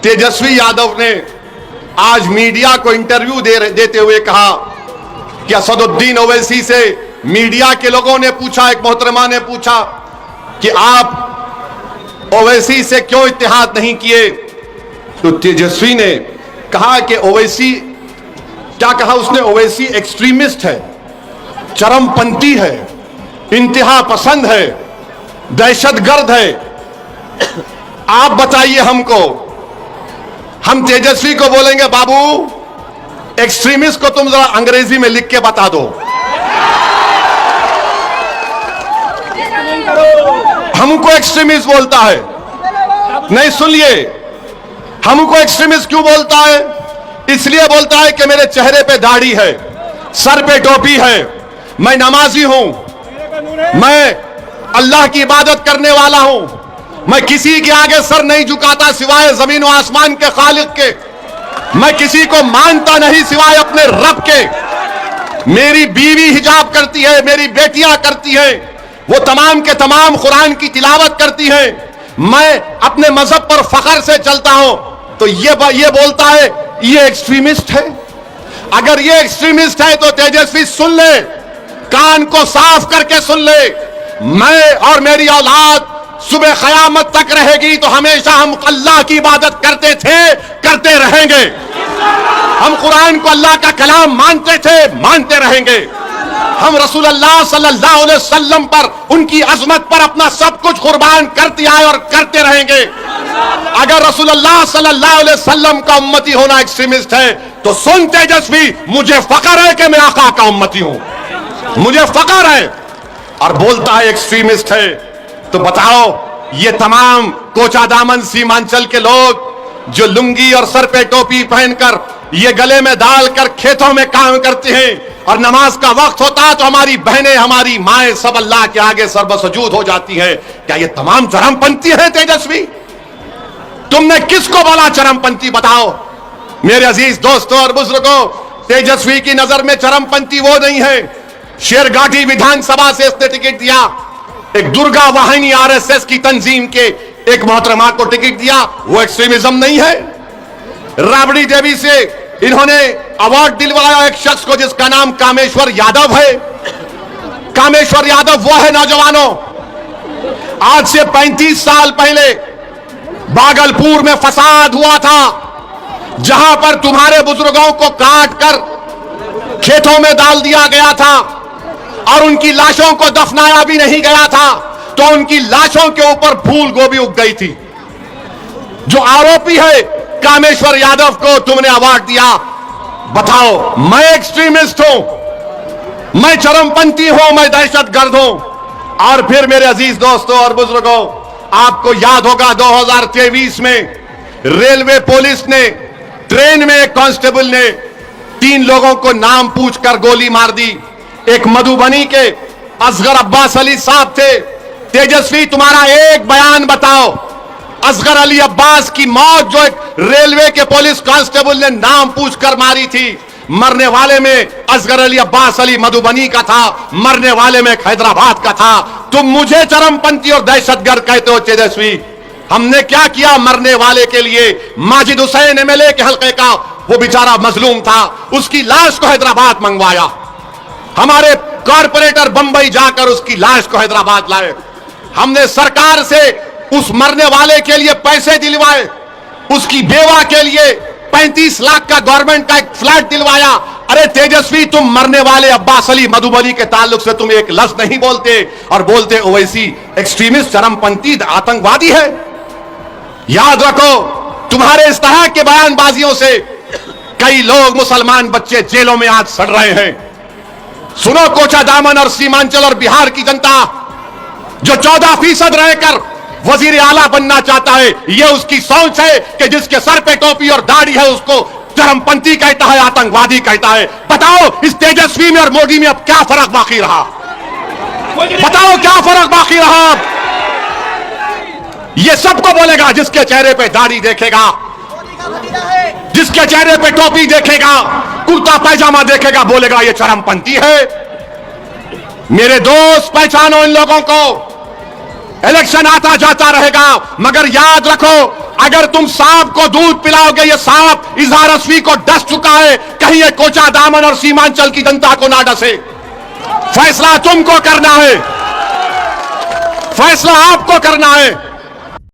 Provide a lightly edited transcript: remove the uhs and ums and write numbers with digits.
तेजस्वी यादव ने आज मीडिया को इंटरव्यू देते हुए कहा कि असदुद्दीन ओवैसी से मीडिया के लोगों ने पूछा, एक मोहतरमा ने पूछा कि आप ओवैसी से क्यों इत्तेहाद नहीं किए, तो तेजस्वी ने कहा कि ओवैसी, क्या कहा उसने, ओवैसी एक्सट्रीमिस्ट है, चरमपंथी है, इंतहा पसंद है, दहशतगर्द है। आप बताइए हमको। हम तेजस्वी को बोलेंगे बाबू एक्सट्रीमिस्ट को तुम जरा अंग्रेजी में लिख के बता दो। हमको एक्सट्रीमिस्ट बोलता है, नहीं सुनिए, हमको एक्सट्रीमिस्ट क्यों बोलता है? इसलिए बोलता है कि मेरे चेहरे पे दाढ़ी है, सर पे टोपी है, मैं नमाजी हूं, मैं अल्लाह की इबादत करने वाला हूं, मैं किसी के आगे सर नहीं झुकाता सिवाय जमीन व आसमान के खालिक के, मैं किसी को मानता नहीं सिवाय अपने रब के, मेरी बीवी हिजाब करती है, मेरी बेटियां करती हैं, वो तमाम के तमाम कुरान की तिलावत करती हैं, मैं अपने मजहब पर फख्र से चलता हूं। तो ये बोलता है ये एक्सट्रीमिस्ट है। अगर ये एक्सट्रीमिस्ट है तो तेजस्वी सुन ले, कान को साफ करके सुन ले, मैं और मेरी औलाद सुबह क़यामत तक रहेगी तो हमेशा हम अल्लाह की इबादत करते थे, करते रहेंगे। हम कुरान को अल्लाह का कलाम मानते थे, मानते रहेंगे। हम रसूलुल्लाह सल्लल्लाहु अलैहि वसल्लम पर, उनकी अजमत पर अपना सब कुछ कुर्बान करते आए और करते रहेंगे। अगर रसूलुल्लाह सल्लल्लाहु अलैहि वसल्लम का उम्मती होना एक्सट्रीमिस्ट है तो सुन तेजस्वी, मुझे फख्र है कि मैं आका का उम्मती हूं, मुझे फख्र है। और बोलता है एक्सट्रीमिस्ट है। तो बताओ, ये तमाम कोचा दामन सीमांचल के लोग जो लुंगी और सर पे टोपी पहनकर, ये गले में डालकर खेतों में काम करते हैं और नमाज का वक्त होता है तो हमारी बहनें, हमारी माएं सब अल्लाह के आगे सर्वसजूद हो जाती हैं, क्या ये तमाम चरमपंथी हैं तेजस्वी? तुमने किसको बोला चरमपंथी? बताओ मेरे अजीज दोस्तों और बुजुर्गों, तेजस्वी की नजर में चरमपंथी वो नहीं है। शेरगाटी विधानसभा से इसने टिकट दिया, एक दुर्गा वाहिनी आरएसएस की तंजीम के एक मोहतरमा को टिकट दिया, वो एक्सट्रीमिज्म नहीं है। राबड़ी देवी से इन्होंने अवार्ड दिलवाया एक शख्स को जिसका नाम कामेश्वर यादव है। कामेश्वर यादव वो है नौजवानों, आज से 35 साल पहले भागलपुर में फसाद हुआ था, जहां पर तुम्हारे बुजुर्गों को काट कर खेतों में डाल दिया गया था और उनकी लाशों को दफनाया भी नहीं गया था, तो उनकी लाशों के ऊपर फूल गोभी उग गई थी। जो आरोपी है कामेश्वर यादव को तुमने अवार्ड दिया। बताओ, मैं एक्सट्रीमिस्ट हूं, मैं चरमपंथी हूं, मैं दहशतगर्द हूं? और फिर मेरे अजीज दोस्तों और बुजुर्गों, आपको याद होगा 2023 में रेलवे पुलिस ने ट्रेन में एक कांस्टेबल ने 3 लोगों को नाम पूछकर गोली मार दी। एक मधुबनी के असगर अब्बास अली साहब थे। तेजस्वी, तुम्हारा एक बयान बताओ, असगर अली अब्बास की मौत जो एक रेलवे के पुलिस कांस्टेबल ने नाम पूछकर मारी थी, मरने वाले में असगर अली अब्बास अली मधुबनी का था, मरने वाले में हैदराबाद का था। तुम मुझे चरमपंथी और दहशतगर्द कहते हो तेजस्वी। हमने क्या किया मरने वाले के लिए? माजिद हुसैन एमएलए के हल्के का वो बेचारा मजलूम था, उसकी लाश को हैदराबाद मंगवाया। हमारे कॉरपोरेटर बंबई जाकर उसकी लाश को हैदराबाद लाए। हमने सरकार से उस मरने वाले के लिए पैसे दिलवाए, उसकी बेवा के लिए 35 लाख का गवर्नमेंट का एक फ्लैट दिलवाया। अरे तेजस्वी, तुम मरने वाले अब्बास अली मधुबनी के ताल्लुक से तुम एक लफ्ज नहीं बोलते और बोलते ओवैसी एक्सट्रीमिस्ट, चरमपंथी, आतंकवादी है। याद रखो, तुम्हारे इस तरह के बयानबाजियों से कई लोग, मुसलमान बच्चे जेलों में आज सड़ रहे हैं। सुनो, कोचा दामन और सीमांचल और बिहार की जनता जो 14% रहकर वजीर आला बनना चाहता है, यह उसकी सोच है कि जिसके सर पे टोपी और दाढ़ी है उसको चरमपंथी कहता है, आतंकवादी कहता है। बताओ, इस तेजस्वी में और मोदी में अब क्या फर्क बाकी रहा? बताओ क्या फर्क बाकी रहा? यह सबको बोलेगा जिसके चेहरे पे दाढ़ी देखेगा, जिसके चेहरे पे टोपी देखेगा, कुर्ता पैजामा देखेगा, बोलेगा ये चरमपंथी है। मेरे दोस्त, पहचानो इन लोगों को। इलेक्शन आता जाता रहेगा, मगर याद रखो अगर तुम सांप को दूध पिलाओगे, ये सांप इजहार रस्वी को डस चुका है, कहीं ये कोचा दामन और सीमांचल की जनता को ना डसे। फैसला तुमको करना है, फैसला आपको करना है।